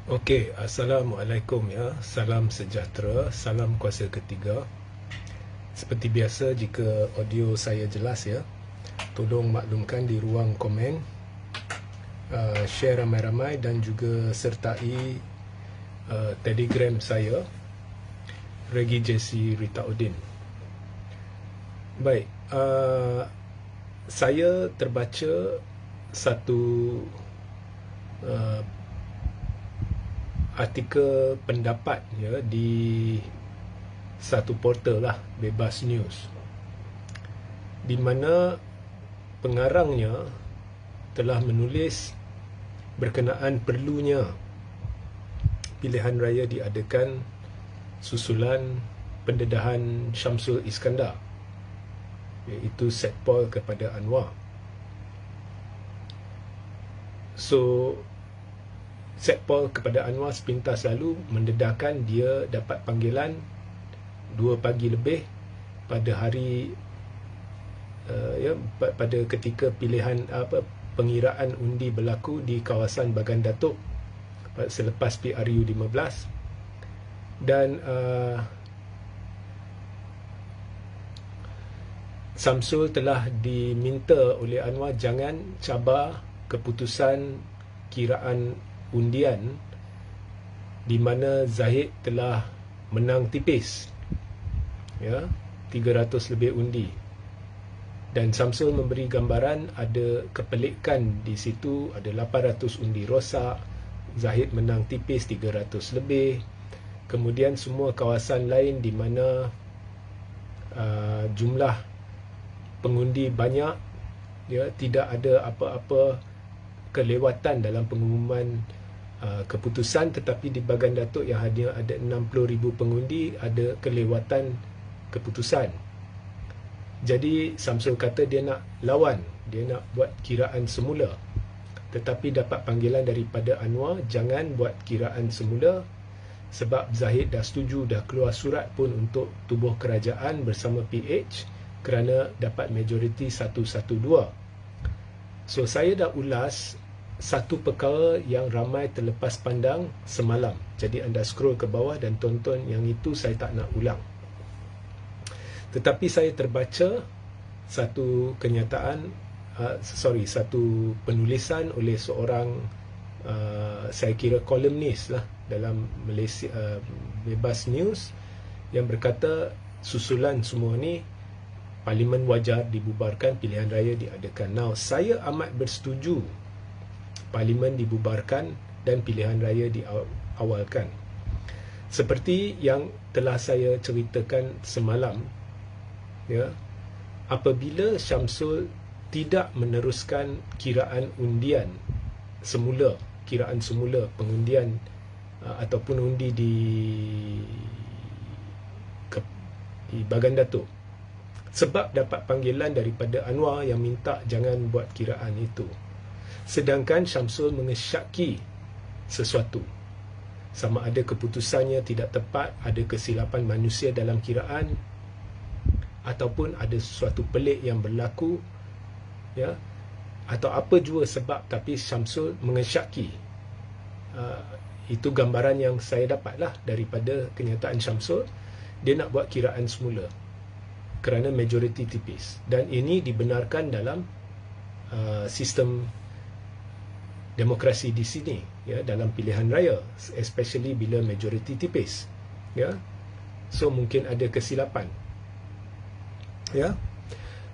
Okey, Assalamualaikum ya. Salam sejahtera, salam kuasa ketiga. Seperti biasa, jika audio saya jelas ya, tolong maklumkan di ruang komen, share ramai-ramai dan juga sertai Telegram saya, Regi Jesse Ritaudin. Baik, saya terbaca satu artikel pendapat ya di satu portal lah, Bebas News, di mana pengarangnya telah menulis berkenaan perlunya pilihan raya diadakan susulan pendedahan Syamsul Iskandar, iaitu set poll kepada Anwar. So, set poll kepada Anwar sepintas lalu mendedahkan dia dapat panggilan 2 pagi lebih pada hari pada ketika pilihan pengiraan undi berlaku di kawasan Bagan Datuk selepas PRU 15, dan Samsul telah diminta oleh Anwar jangan cabar keputusan kiraan undian di mana Zahid telah menang tipis ya, 300 lebih undi, dan Samsul memberi gambaran ada kepelikan di situ, ada 800 undi rosak, Zahid menang tipis 300 lebih. Kemudian semua kawasan lain di mana jumlah pengundi banyak ya, tidak ada apa-apa kelewatan dalam pengumuman keputusan, tetapi di Bagan Datuk yang hanya ada 60,000 pengundi ada kelewatan keputusan. Jadi Samsul kata dia nak lawan, dia nak buat kiraan semula, tetapi dapat panggilan daripada Anwar jangan buat kiraan semula sebab Zahid dah setuju, dah keluar surat pun untuk tubuh kerajaan bersama PH kerana dapat majoriti 112. So saya dah ulas satu perkara yang ramai terlepas pandang semalam. Jadi anda scroll ke bawah dan tonton yang itu, saya tak nak ulang. Tetapi saya terbaca satu kenyataan, satu penulisan oleh seorang saya kira kolumnis lah dalam Malaysia, Bebas News, yang berkata susulan semua ni Parlimen wajar dibubarkan, pilihan raya diadakan. Now, saya amat bersetuju Parlimen dibubarkan dan pilihan raya diawalkan. Seperti yang telah saya ceritakan semalam, ya, apabila Syamsul tidak meneruskan kiraan undian semula, kiraan semula pengundian ataupun undi di Bagan Datuk, sebab dapat panggilan daripada Anwar yang minta jangan buat kiraan itu. Sedangkan Syamsul mengesyaki sesuatu, sama ada keputusannya tidak tepat, ada kesilapan manusia dalam kiraan, ataupun ada sesuatu pelik yang berlaku ya, atau apa jua sebab, tapi Syamsul mengesyaki. Itu gambaran yang saya dapatlah daripada kenyataan Syamsul. Dia nak buat kiraan semula kerana majoriti tipis, dan ini dibenarkan dalam sistem demokrasi di sini ya, dalam pilihan raya, especially bila majoriti tipis ya. So mungkin ada kesilapan ya.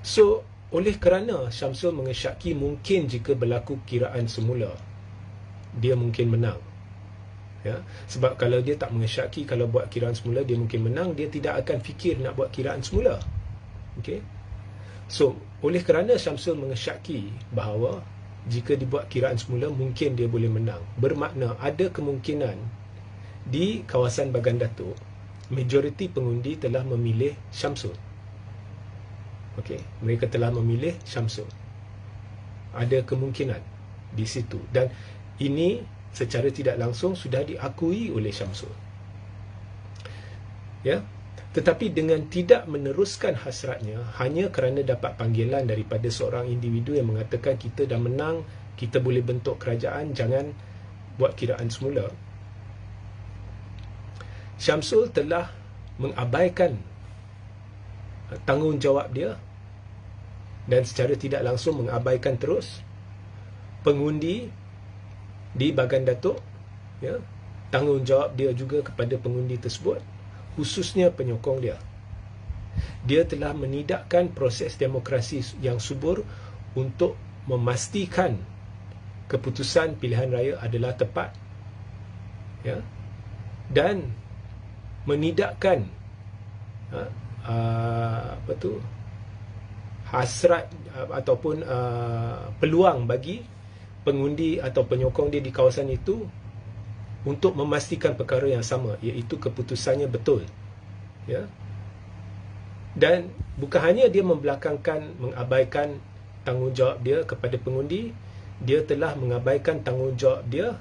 So oleh kerana Syamsul mengesyaki mungkin jika berlaku kiraan semula dia mungkin menang ya. Sebab kalau dia tak mengesyaki, kalau buat kiraan semula dia mungkin menang, dia tidak akan fikir nak buat kiraan semula. Okey. So oleh kerana Syamsul mengesyaki bahawa jika dibuat kiraan semula mungkin dia boleh menang, bermakna ada kemungkinan di kawasan Bagan Datuk majoriti pengundi telah memilih Syamsul. Okey, mereka telah memilih Syamsul. Ada kemungkinan di situ, dan ini secara tidak langsung sudah diakui oleh Syamsul. Ya. Tetapi dengan tidak meneruskan hasratnya hanya kerana dapat panggilan daripada seorang individu yang mengatakan kita dah menang, kita boleh bentuk kerajaan, jangan buat kiraan semula. Syamsul telah mengabaikan tanggungjawab dia dan secara tidak langsung mengabaikan terus pengundi di Bagan Datuk, ya, tanggungjawab dia juga kepada pengundi tersebut, khususnya penyokong dia. Dia telah menidakkan proses demokrasi yang subur untuk memastikan keputusan pilihan raya adalah tepat, ya, dan menidakkan hasrat ataupun peluang bagi pengundi atau penyokong dia di kawasan itu untuk memastikan perkara yang sama, iaitu keputusannya betul, ya. Dan bukan hanya dia membelakangkan, mengabaikan tanggungjawab dia kepada pengundi, dia telah mengabaikan tanggungjawab dia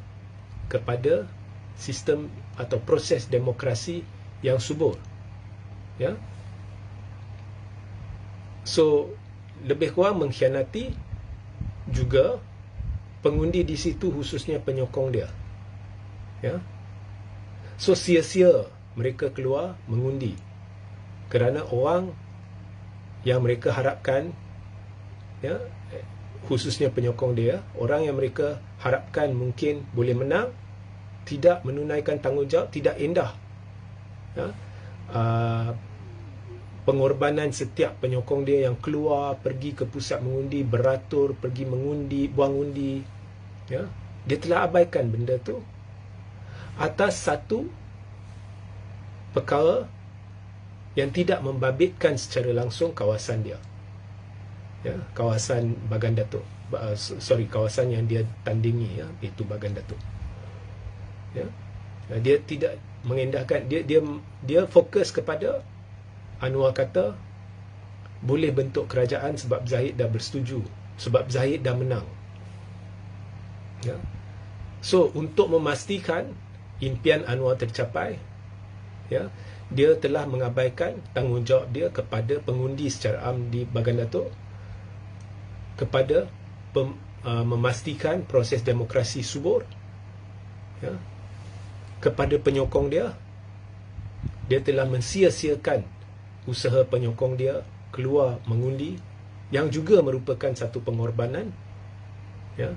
kepada sistem atau proses demokrasi yang subur, ya. So, lebih kurang mengkhianati juga pengundi di situ, khususnya penyokong dia, ya. So, sia-sia mereka keluar mengundi kerana orang yang mereka harapkan, ya, khususnya penyokong dia, orang yang mereka harapkan mungkin boleh menang, tidak menunaikan tanggungjawab, tidak endah, ya, pengorbanan setiap penyokong dia yang keluar pergi ke pusat mengundi, beratur pergi mengundi, buang undi, ya. Dia telah abaikan benda tu atas satu perkara yang tidak membabitkan secara langsung kawasan dia, ya, kawasan Bagan Datuk, kawasan yang dia tandingi, ya, iaitu Bagan Datuk, ya. Dia tidak mengendahkan, dia fokus kepada, Anwar kata boleh bentuk kerajaan sebab Zahid dah bersetuju, sebab Zahid dah menang, ya. So, untuk memastikan impian Anwar tercapai, ya, dia telah mengabaikan tanggungjawab dia kepada pengundi secara am di Bagan Datuk, kepada memastikan proses demokrasi subur, ya, kepada penyokong dia. Dia telah mensia-siakan usaha penyokong dia keluar mengundi, yang juga merupakan satu pengorbanan, ya.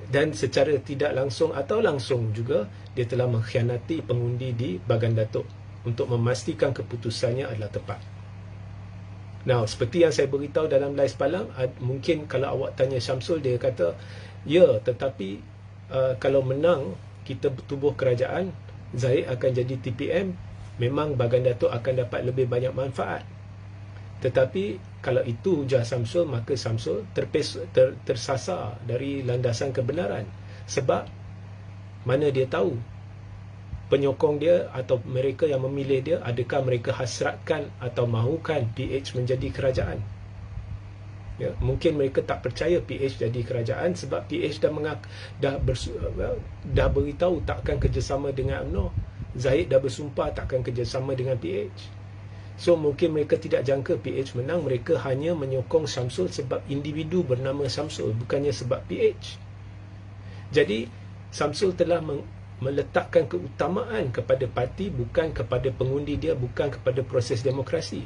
Dan secara tidak langsung atau langsung juga, dia telah mengkhianati pengundi di Bagan Datuk untuk memastikan keputusannya adalah tepat. Now, seperti yang saya beritahu dalam live semalam, mungkin kalau awak tanya Syamsul, dia kata, ya, tetapi kalau menang kita tubuh kerajaan, Zahid akan jadi TPM, memang Bagan Datuk akan dapat lebih banyak manfaat. Tetapi kalau itu ujar Syamsul, maka Syamsul tersasar dari landasan kebenaran. Sebab mana dia tahu penyokong dia atau mereka yang memilih dia, adakah mereka hasratkan atau mahukan PH menjadi kerajaan, ya. Mungkin mereka tak percaya PH jadi kerajaan sebab PH dah beritahu tak akan kerjasama dengan UMNO. Zahid dah bersumpah tak akan kerjasama dengan PH. So, mungkin mereka tidak jangka PH menang. Mereka hanya menyokong Syamsul sebab individu bernama Syamsul, bukannya sebab PH. Jadi, Syamsul telah meletakkan keutamaan kepada parti, bukan kepada pengundi dia, bukan kepada proses demokrasi.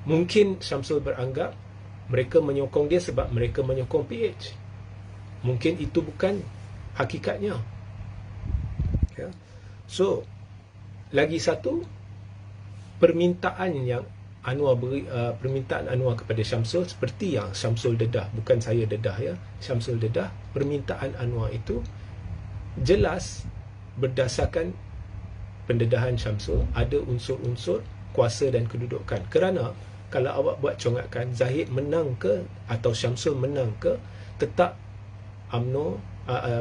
Mungkin Syamsul beranggap mereka menyokong dia sebab mereka menyokong PH. Mungkin itu bukan hakikatnya, ya. So, lagi satu permintaan yang Anwar beri, permintaan Anwar kepada Syamsul, seperti yang Syamsul dedah, bukan saya dedah, ya, Syamsul dedah, permintaan Anwar itu jelas berdasarkan pendedahan Syamsul ada unsur-unsur kuasa dan kedudukan. Kerana kalau awak buat congakan, Zahid menang ke atau Syamsul menang ke, tetap UMNO,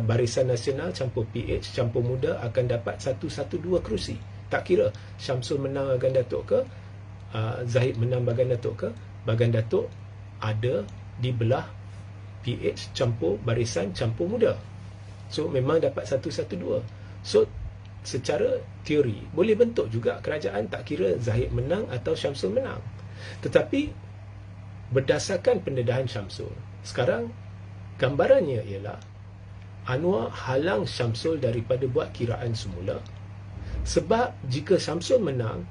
Barisan Nasional campur PH campur Muda akan dapat 1-2 kerusi. Tak kira Syamsul menang Bagan Datuk ke, Zahid menang Bagan Datuk ke, Bagan Datuk ada di belah PH campur Barisan campur Muda. So, memang dapat 1-2. So, secara teori boleh bentuk juga kerajaan, tak kira Zahid menang atau Syamsul menang. Tetapi berdasarkan pendedahan Syamsul, sekarang gambarannya ialah Anwar halang Syamsul daripada buat kiraan semula Sebab jika Syamsul menang,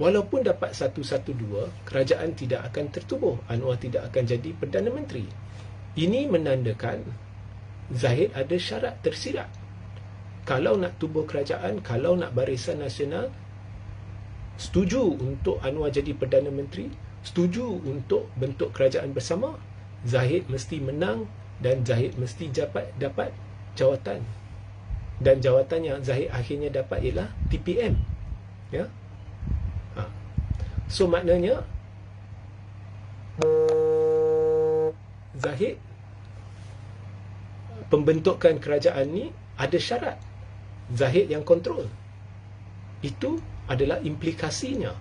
walaupun dapat 112, kerajaan tidak akan tertubuh. Anwar tidak akan jadi Perdana Menteri. Ini menandakan Zahid ada syarat tersirat. Kalau nak tubuh kerajaan, kalau nak Barisan Nasional setuju untuk Anwar jadi Perdana Menteri, setuju untuk bentuk kerajaan bersama, Zahid mesti menang dan Zahid mesti dapat jawatan. Dan jawatan yang Zahid akhirnya dapat ialah TPM. Ya. So maknanya Zahid, pembentukan kerajaan ni ada syarat. Zahid yang kontrol. Itu adalah implikasinya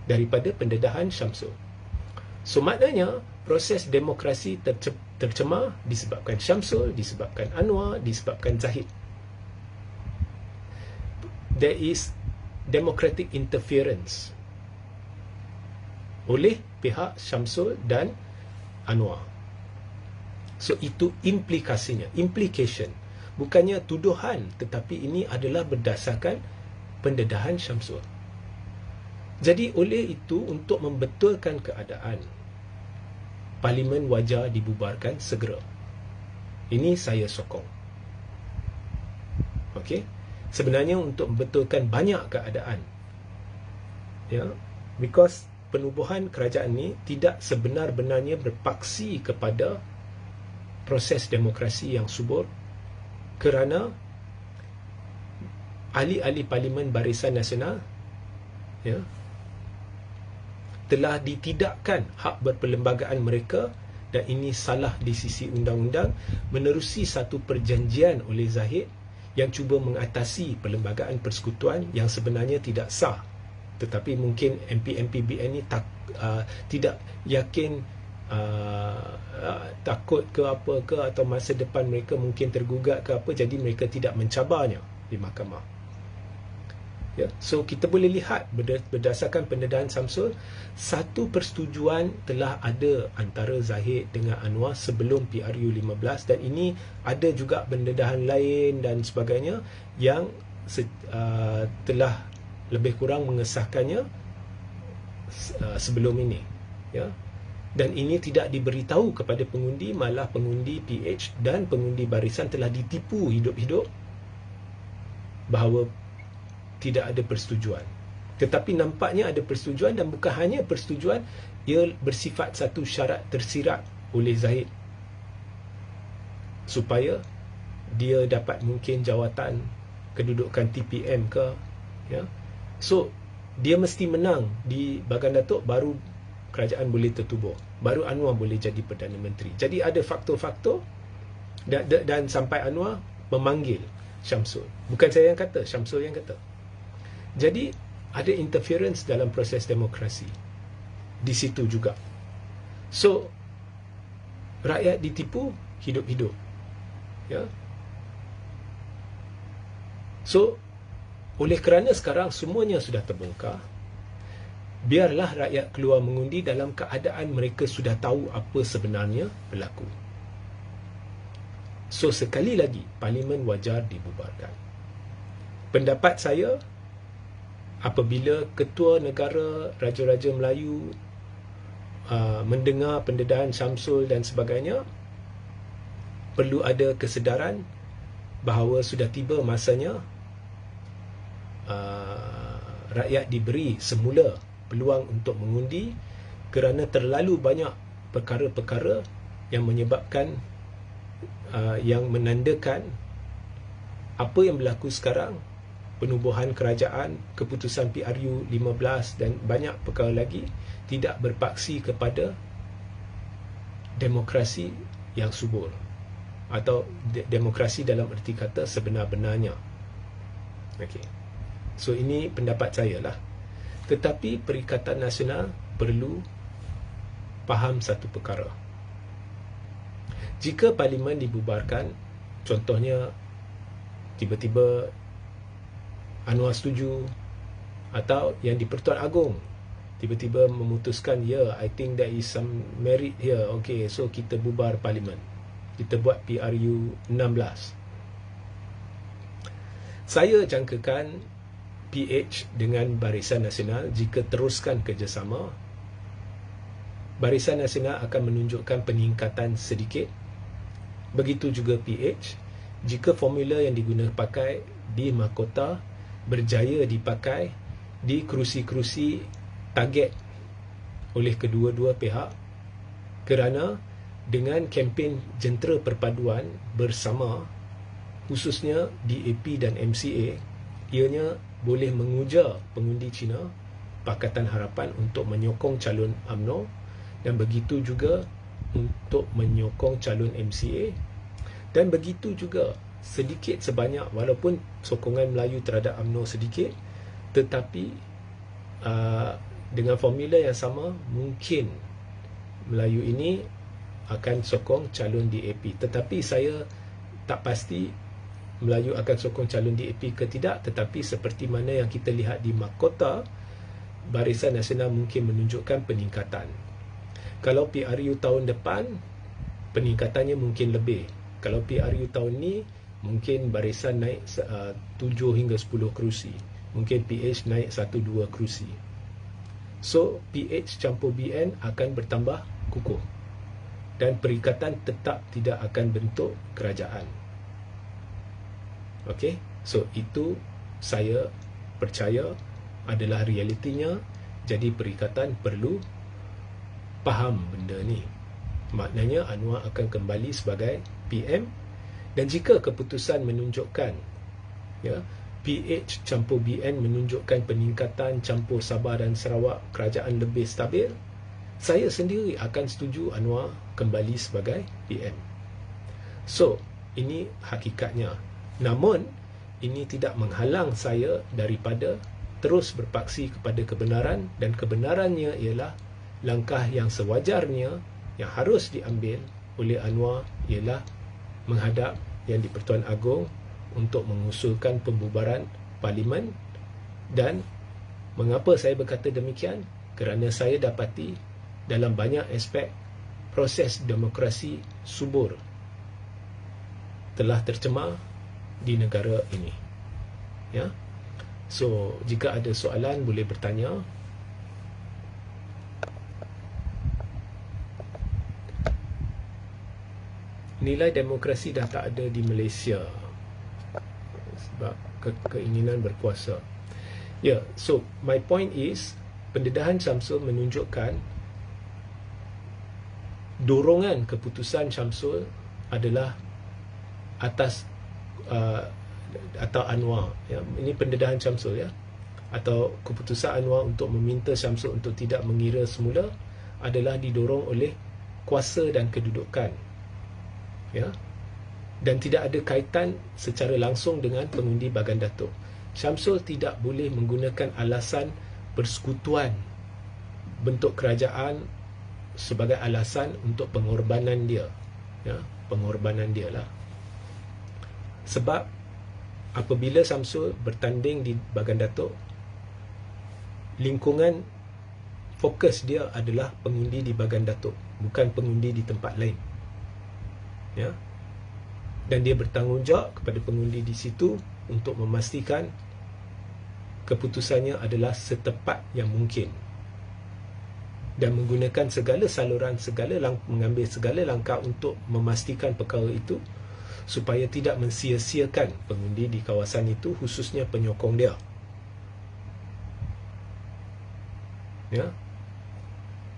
daripada pendedahan Syamsul. So maknanya proses demokrasi tercemar disebabkan Syamsul, disebabkan Anwar, disebabkan Zahid. There is democratic interference oleh pihak Syamsul dan Anwar. So itu implikasinya, implication. Bukannya tuduhan, tetapi ini adalah berdasarkan pendedahan Syamsul. Jadi oleh itu, untuk membetulkan keadaan, Parlimen wajar dibubarkan segera. Ini saya sokong. Okey. Sebenarnya untuk membetulkan banyak keadaan. Ya, because penubuhan kerajaan ini tidak sebenar-benarnya berpaksi kepada proses demokrasi yang subur, kerana ahli-ahli Parlimen Barisan Nasional ya, telah ditidakkan hak berperlembagaan mereka, dan ini salah di sisi undang-undang, menerusi satu perjanjian oleh Zahid yang cuba mengatasi perlembagaan persekutuan yang sebenarnya tidak sah. Tetapi mungkin MP-MP BN ni tidak yakin, takut ke apa ke, atau masa depan mereka mungkin tergugat ke apa, jadi mereka tidak mencabarnya di mahkamah. Ya, so kita boleh lihat berdasarkan pendedahan Syamsul, satu persetujuan telah ada antara Zahid dengan Anwar sebelum PRU 15, dan ini ada juga pendedahan lain dan sebagainya yang telah lebih kurang mengesahkannya sebelum ini, ya. Dan ini tidak diberitahu kepada pengundi, malah pengundi PH dan pengundi barisan telah ditipu hidup-hidup bahawa tidak ada persetujuan. Tetapi nampaknya ada persetujuan, dan bukan hanya persetujuan, ia bersifat satu syarat tersirat oleh Zahid supaya dia dapat mungkin jawatan kedudukan TPM ke, ya. So dia mesti menang di Bagan Datuk baru kerajaan boleh tertubuh, baru Anwar boleh jadi Perdana Menteri. Jadi ada faktor-faktor, dan sampai Anwar memanggil Syamsul. Bukan saya yang kata, Syamsul yang kata. Jadi ada interference dalam proses demokrasi di situ juga. So rakyat ditipu hidup-hidup, ya. So oleh kerana sekarang semuanya sudah terbongkar, biarlah rakyat keluar mengundi dalam keadaan mereka sudah tahu apa sebenarnya berlaku. So sekali lagi, Parlimen wajar dibubarkan. Pendapat saya, apabila ketua negara, Raja-Raja Melayu mendengar pendedahan Syamsul dan sebagainya, perlu ada kesedaran bahawa sudah tiba masanya rakyat diberi semula peluang untuk mengundi, kerana terlalu banyak perkara-perkara yang menyebabkan yang menandakan apa yang berlaku sekarang, penubuhan kerajaan, keputusan PRU 15 dan banyak perkara lagi tidak berpaksi kepada demokrasi yang subur, atau demokrasi dalam erti kata sebenar-benarnya. Okey. So ini pendapat saya lah. Tetapi Perikatan Nasional perlu faham satu perkara. Jika Parlimen dibubarkan, contohnya tiba-tiba Anwar setuju, atau yang di Pertuan Agong tiba-tiba memutuskan, ya, I think there is some merit here, okay, so kita bubar Parlimen, kita buat PRU 16. Saya jangkakan PH dengan Barisan Nasional, jika teruskan kerjasama, Barisan Nasional akan menunjukkan peningkatan sedikit. Begitu juga PH, jika formula yang digunakan pakai di mahkota berjaya dipakai di kerusi-kerusi target oleh kedua-dua pihak, kerana dengan kempen jentera perpaduan bersama, khususnya DAP dan MCA, ianya boleh mengujar pengundi Cina Pakatan Harapan untuk menyokong calon UMNO, dan begitu juga untuk menyokong calon MCA, dan begitu juga sedikit sebanyak, walaupun sokongan Melayu terhadap UMNO sedikit, tetapi dengan formula yang sama, mungkin Melayu ini akan sokong calon DAP. Tetapi saya tak pasti Melayu akan sokong calon DAP ke tidak, tetapi seperti mana yang kita lihat di mahkota, Barisan Nasional mungkin menunjukkan peningkatan. Kalau PRU tahun depan, peningkatannya mungkin lebih. Kalau PRU tahun ni, mungkin barisan naik 7 hingga 10 kerusi. Mungkin PH naik 1-2 kerusi. So, PH campur BN akan bertambah kukuh. Dan perikatan tetap tidak akan bentuk kerajaan. Okey, so itu saya percaya adalah realitinya. Jadi perikatan perlu faham benda ni. Maknanya Anwar akan kembali sebagai PM, dan jika keputusan menunjukkan PH campur BN menunjukkan peningkatan campur Sabah dan Sarawak, kerajaan lebih stabil, saya sendiri akan setuju Anwar kembali sebagai PM. So, ini hakikatnya. Namun, ini tidak menghalang saya daripada terus berpaksi kepada kebenaran, dan kebenarannya ialah langkah yang sewajarnya yang harus diambil oleh Anwar ialah menghadap Yang di-Pertuan Agong untuk mengusulkan pembubaran Parlimen. Dan mengapa saya berkata demikian? Kerana saya dapati dalam banyak aspek proses demokrasi subur telah tercemar di negara ini. Ya. So, jika ada soalan boleh bertanya. Nilai demokrasi dah tak ada di Malaysia sebab keinginan berkuasa. Ya, so my point is, pendedahan Syamsul menunjukkan dorongan keputusan Syamsul adalah atas atau Anwar. Ya, ini pendedahan Syamsul, ya, atau keputusan Anwar untuk meminta Syamsul untuk tidak mengira semula adalah didorong oleh kuasa dan kedudukan. Ya, dan tidak ada kaitan secara langsung dengan pengundi Bagan Datuk. Syamsul tidak boleh menggunakan alasan persekutuan bentuk kerajaan sebagai alasan untuk pengorbanan dia. Ya, pengorbanan dia lah. Sebab apabila Syamsul bertanding di Bagan Datuk, lingkungan fokus dia adalah pengundi di Bagan Datuk, bukan pengundi di tempat lain. Ya, dan dia bertanggungjawab kepada pengundi di situ untuk memastikan keputusannya adalah setepat yang mungkin, dan menggunakan segala saluran, mengambil segala langkah untuk memastikan perkara itu supaya tidak mensia-siakan pengundi di kawasan itu, khususnya penyokong dia. Ya,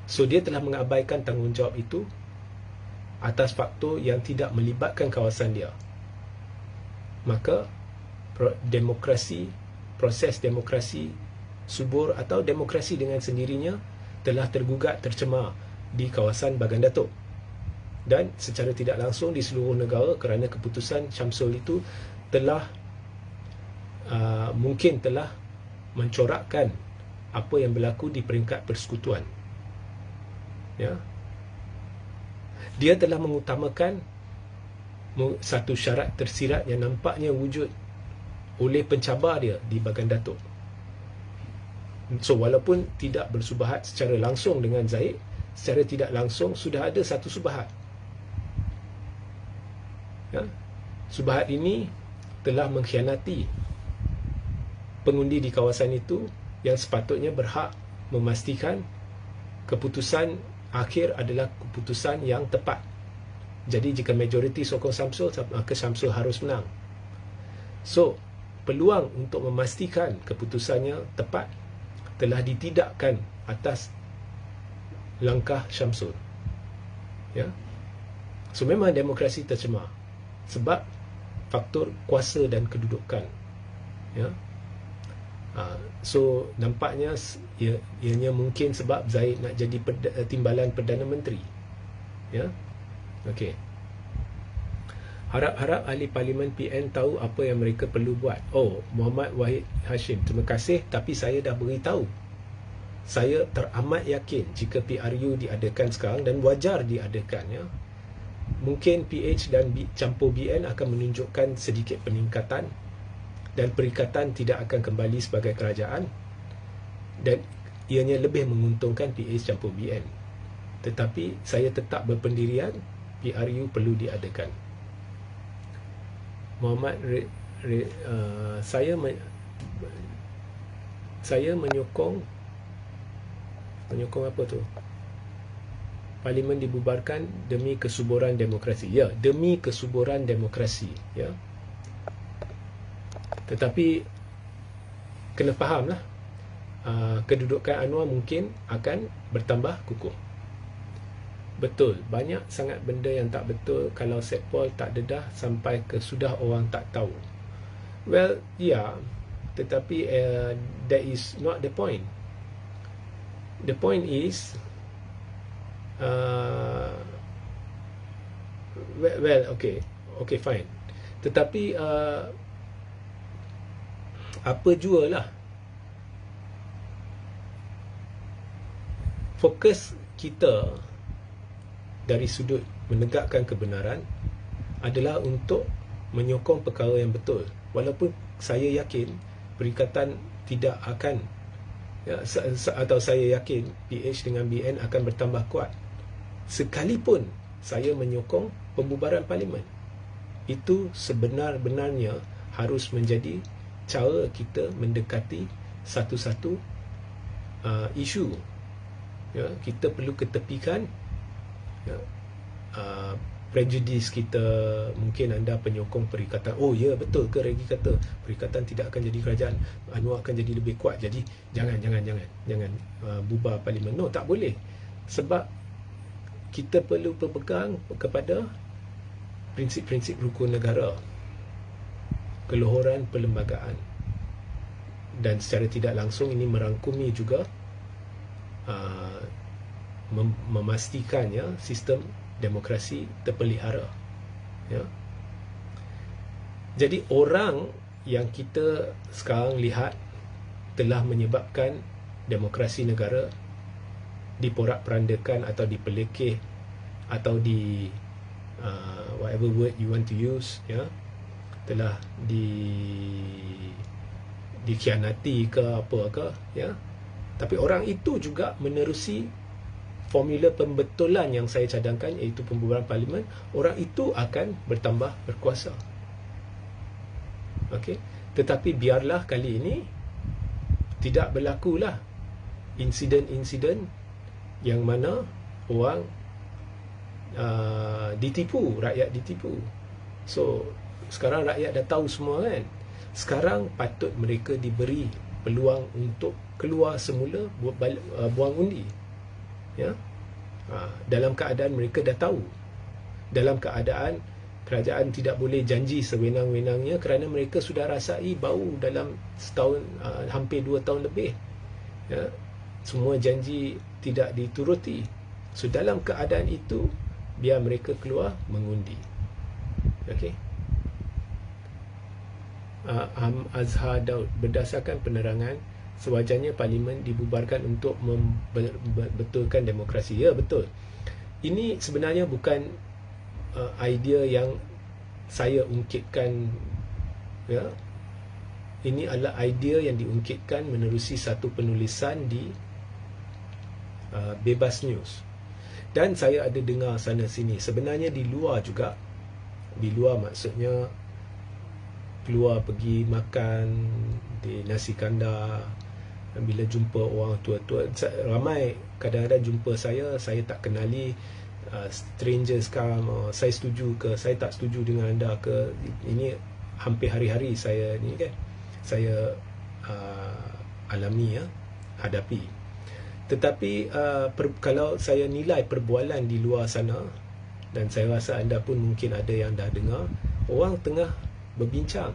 so dia telah mengabaikan tanggungjawab itu atas faktor yang tidak melibatkan kawasan dia. Maka proses demokrasi subur atau demokrasi dengan sendirinya telah tergugat, tercemar di kawasan Bagan Datuk, dan secara tidak langsung di seluruh negara, kerana keputusan Syamsul itu telah mungkin telah mencorakkan apa yang berlaku di peringkat persekutuan. Ya, dia telah mengutamakan satu syarat tersirat yang nampaknya wujud oleh pencabar dia di Bagan Datuk. So, walaupun tidak bersubahat secara langsung dengan Zahid, secara tidak langsung sudah ada satu subahat. Ya, subahat ini telah mengkhianati pengundi di kawasan itu yang sepatutnya berhak memastikan keputusan akhir adalah keputusan yang tepat. Jadi jika majoriti sokong Syamsul, maka Syamsul harus menang. So, peluang untuk memastikan keputusannya tepat telah ditidakkan atas langkah Syamsul. Ya. So memang demokrasi tercemar sebab faktor kuasa dan kedudukan. Ya. So nampaknya ianya mungkin sebab Zahid nak jadi timbalan Perdana Menteri. Ya. Okey. Harap-harap ahli parlimen PN tahu apa yang mereka perlu buat. Oh, Muhammad Wahid Hashim, terima kasih, tapi saya dah beritahu. Saya teramat yakin jika PRU diadakan sekarang, dan wajar diadakan, ya. Mungkin PH dan campur BN akan menunjukkan sedikit peningkatan dan perikatan tidak akan kembali sebagai kerajaan dan ianya lebih menguntungkan PH campur BN. Tetapi saya tetap berpendirian PRU perlu diadakan. Muhammad saya menyokong apa tu? Parlimen dibubarkan demi kesuburan demokrasi. Ya, demi kesuburan demokrasi, ya. Tetapi kena fahamlah, kedudukan Anwar mungkin akan bertambah kukuh. Betul, banyak sangat benda yang tak betul kalau Setpol tak dedah sampai ke sudah orang tak tahu. Well, yeah, tetapi that is not the point. The point is, okay, fine. Tetapi apa jua lah, fokus kita dari sudut menegakkan kebenaran adalah untuk menyokong perkara yang betul. Walaupun saya yakin perikatan tidak akan, ya, atau saya yakin PH dengan BN akan bertambah kuat, sekalipun saya menyokong pembubaran parlimen. Itu sebenar-benarnya harus menjadi cara kita mendekati satu-satu isu. Ya, kita perlu ketepikan, ya, prejudis kita. Mungkin anda penyokong perikatan. Oh ya, betul ke Regi kata perikatan tidak akan jadi kerajaan, Anwar akan jadi lebih kuat, jadi jangan bubar parlimen. No, tak boleh. Sebab kita perlu berpegang kepada prinsip-prinsip rukun negara, keluhuran perlembagaan, dan secara tidak langsung ini merangkumi juga memastikan, ya, sistem demokrasi terpelihara, ya. Jadi orang yang kita sekarang lihat telah menyebabkan demokrasi negara diporak-perandakan atau dipelekeh atau whatever word you want to use, ya, telah dikhianati ke apa ke, ya. Tapi orang itu juga menerusi formula pembetulan yang saya cadangkan, iaitu pembubaran parlimen. Orang itu akan bertambah berkuasa. Okey, tetapi biarlah kali ini tidak berlakulah insiden-insiden yang mana orang ditipu, rakyat ditipu. So sekarang rakyat dah tahu semua, kan. Sekarang patut mereka diberi peluang untuk keluar semula, buang undi, ya. Dalam keadaan mereka dah tahu, dalam keadaan kerajaan tidak boleh janji sewenang-wenangnya kerana mereka sudah rasai bau dalam setahun, hampir 2 tahun lebih, ya, semua janji tidak dituruti. So dalam keadaan itu, biar mereka keluar mengundi. Okey. Azhar Daud, berdasarkan penerangan, sewajarnya parlimen dibubarkan untuk membetulkan demokrasi. Ya, betul. Ini sebenarnya bukan idea yang saya ungkitkan, ya. Ini adalah idea yang diungkitkan menerusi satu penulisan di Bebas News. Dan saya ada dengar sana sini. Sebenarnya di luar juga, di luar maksudnya keluar pergi makan di nasi kandar, bila jumpa orang tua-tua, ramai kadang-kadang jumpa saya tak kenali, strangers sekarang, saya setuju ke saya tak setuju dengan anda ke, ini hampir hari-hari saya ni kan, saya alami, hadapi. Tetapi kalau saya nilai perbualan di luar sana, dan saya rasa anda pun mungkin ada yang dah dengar, orang tengah berbincang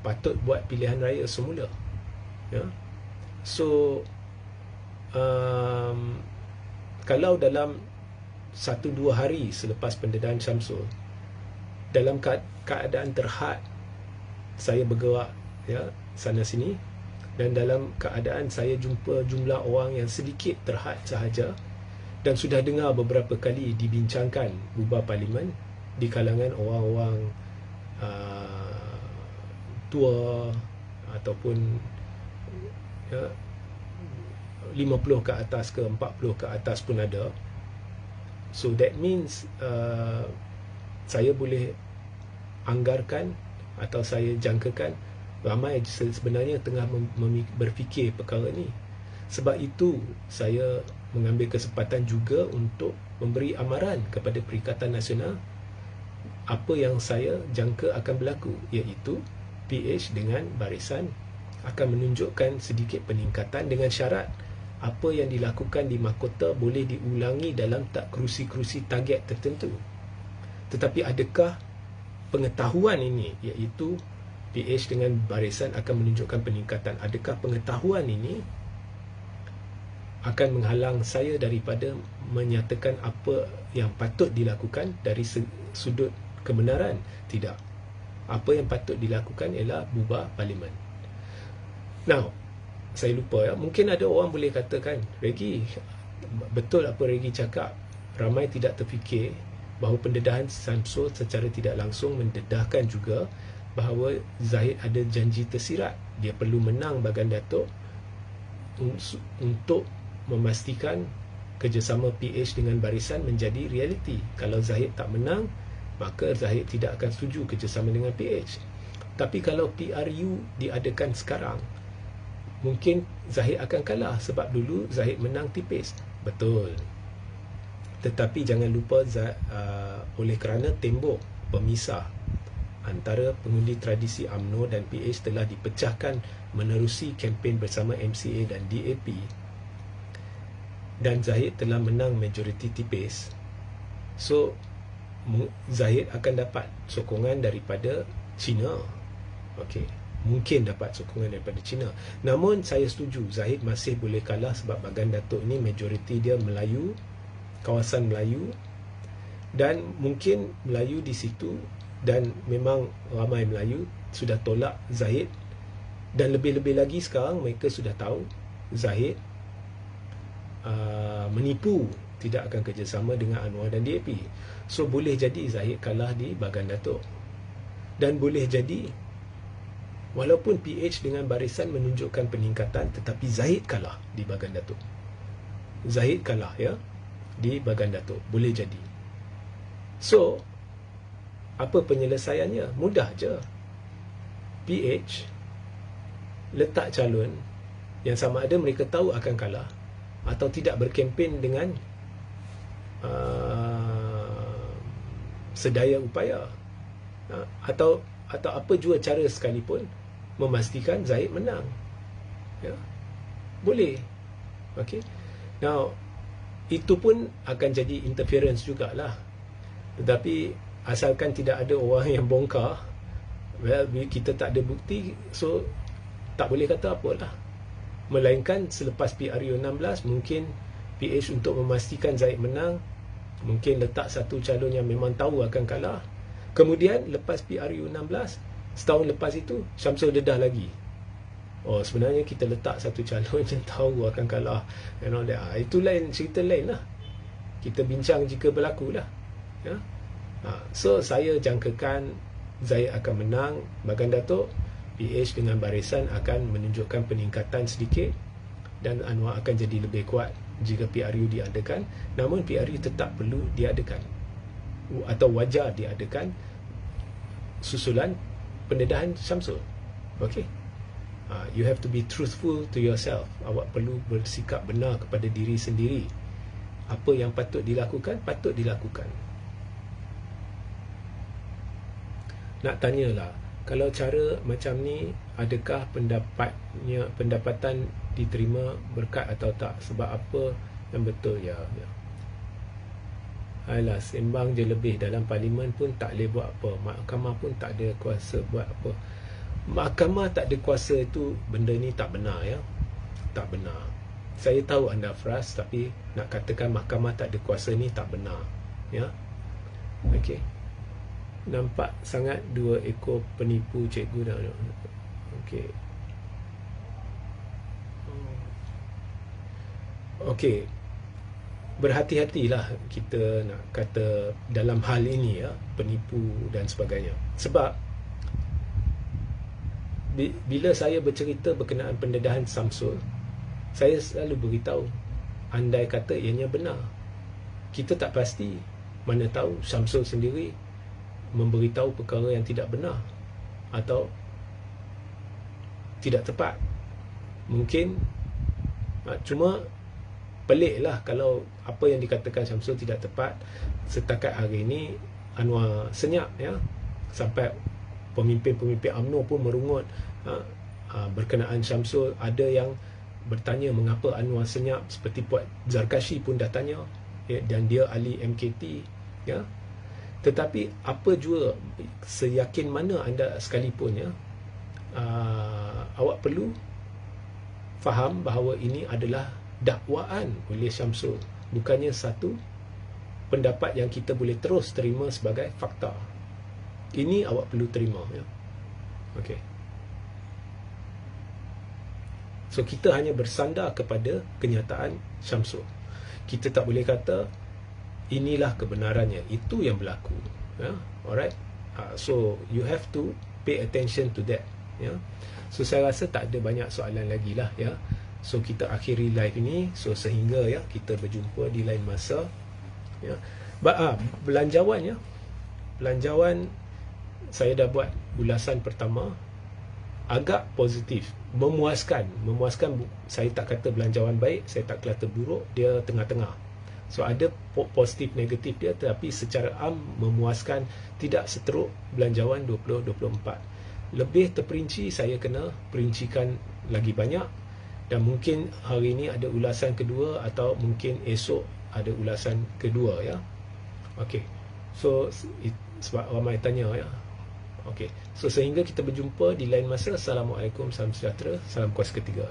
patut buat pilihan raya semula, ya. So kalau dalam 1-2 hari selepas pendedahan Syamsul, dalam keadaan terhad, saya bergerak, ya, sana sini, dan dalam keadaan saya jumpa jumlah orang yang sedikit terhad sahaja, dan sudah dengar beberapa kali dibincangkan bubar parlimen di kalangan orang-orang tua ataupun, ya, 50 ke atas ke 40 ke atas pun ada. So that means saya boleh anggarkan atau saya jangkakan ramai sebenarnya tengah berfikir perkara ni. Sebab itu saya mengambil kesempatan juga untuk memberi amaran kepada Perikatan Nasional apa yang saya jangka akan berlaku, iaitu PH dengan barisan akan menunjukkan sedikit peningkatan dengan syarat apa yang dilakukan di mahkota boleh diulangi dalam kerusi-kerusi target tertentu. Tetapi adakah pengetahuan ini, iaitu PH dengan barisan akan menunjukkan peningkatan, adakah pengetahuan ini akan menghalang saya daripada menyatakan apa yang patut dilakukan dari sudut kebenaran? Tidak. Apa yang patut dilakukan ialah bubar parlimen. Now, saya lupa, ya, mungkin ada orang boleh katakan, Regi, betul apa Regi cakap, ramai tidak terfikir bahawa pendedahan Syamsul secara tidak langsung mendedahkan juga bahawa Zahid ada janji tersirat. Dia perlu menang Bagan Datuk untuk memastikan kerjasama PH dengan barisan menjadi realiti. Kalau Zahid tak menang, maka Zahid tidak akan setuju kerjasama dengan PH. Tapi kalau PRU diadakan sekarang, mungkin Zahid akan kalah sebab dulu Zahid menang tipis. Betul. Tetapi jangan lupa oleh kerana tembok pemisah antara pengundi tradisi UMNO dan PH telah dipecahkan menerusi kempen bersama MCA dan DAP, dan Zahid telah menang majoriti tipis. So Zahid akan dapat sokongan daripada China. Okey, mungkin dapat sokongan daripada China. Namun saya setuju Zahid masih boleh kalah sebab Bagan Datuk ni majoriti dia Melayu, kawasan Melayu, dan mungkin Melayu di situ, dan memang ramai Melayu sudah tolak Zahid, dan lebih-lebih lagi sekarang mereka sudah tahu Zahid menipu, tidak akan kerjasama dengan Anwar dan DAP. So boleh jadi Zahid kalah di Bagan Datuk, dan boleh jadi walaupun PH dengan barisan menunjukkan peningkatan, tetapi Zahid kalah di Bagan Datuk. Zahid kalah, ya, di Bagan Datuk, boleh jadi. So apa penyelesaiannya? Mudah je. PH letak calon yang sama ada mereka tahu akan kalah atau tidak berkempen dengan sedaya upaya, atau apa jua cara sekalipun memastikan Zahid menang, ya, boleh. Okey. Now itu pun akan jadi interference jugalah. Tetapi asalkan tidak ada orang yang bongkar, well, kita tak ada bukti, so tak boleh kata apalah. Melainkan selepas PRU 16, mungkin PH untuk memastikan Zahid menang, mungkin letak satu calon yang memang tahu akan kalah. Kemudian lepas PRU 16, setahun lepas itu Syamsul dedah lagi. Oh, sebenarnya kita letak satu calon yang tahu akan kalah, and all that. Itu lain, cerita lain lah. Kita bincang jika berlaku lah, ya. So saya jangkakan Zahid akan menang Bagan Datuk, PH dengan barisan akan menunjukkan peningkatan sedikit, dan Anwar akan jadi lebih kuat jika PRU diadakan. Namun PRU tetap perlu diadakan atau wajar diadakan susulan pendedahan Syamsul. Okey. You have to be truthful to yourself. Awak perlu bersikap benar kepada diri sendiri. Apa yang patut dilakukan, patut dilakukan. Nak tanyalah, kalau cara macam ni, adakah pendapatan diterima berkat atau tak? Sebab apa yang betul? Ya. Alah, sembang je lebih. Dalam parlimen pun tak boleh buat apa. Mahkamah pun tak ada kuasa buat apa. Mahkamah tak ada kuasa itu, benda ni tak benar, ya. Tak benar. Saya tahu anda frust, tapi nak katakan mahkamah tak ada kuasa ni tak benar, ya. Okey. Nampak sangat dua ekor penipu cikgu dah. Okey. Okey. Berhati-hatilah kita nak kata dalam hal ini, ya, penipu dan sebagainya. Sebab bila saya bercerita berkenaan pendedahan Syamsul, saya selalu beritahu, andai kata ianya benar, kita tak pasti. Mana tahu Syamsul sendiri memberitahu perkara yang tidak benar atau tidak tepat. Mungkin cuma peliklah kalau apa yang dikatakan Syamsul tidak tepat. Setakat hari ini Anwar senyap, ya, sampai pemimpin-pemimpin UMNO pun merungut berkenaan Syamsul. Ada yang bertanya mengapa Anwar senyap, seperti Puan Zarkashi pun dah tanya, ya, dan dia ahli MKT, ya. Tetapi apa jua, seyakin mana anda sekalipun, ya, awak perlu faham bahawa ini adalah dakwaan oleh Syamsul, bukannya satu pendapat yang kita boleh terus terima sebagai fakta. Ini awak perlu terima, ya. Okey. So kita hanya bersandar kepada kenyataan Syamsul. Kita tak boleh kata inilah kebenarannya, itu yang berlaku, ya. Alright. So you have to pay attention to that, ya. So saya rasa tak ada banyak soalan lagi lah, ya. So kita akhiri live ini. So sehingga, ya, kita berjumpa di lain masa, ya. Belanjawan, ya. Belanjawan, saya dah buat ulasan pertama, agak positif, memuaskan. Saya tak kata belanjawan baik, saya tak kata buruk, dia tengah-tengah. So ada positif negatif dia, tetapi secara am memuaskan, tidak seteruk belanjawan 2024. Lebih terperinci, saya kena perincikan lagi banyak, dan mungkin hari ini ada ulasan kedua, atau mungkin esok ada ulasan kedua, ya. Okey. So sebab ramai tanya, ya. Okey. So sehingga kita berjumpa di lain masa. Assalamualaikum, salam sejahtera, salam kuasa ketiga.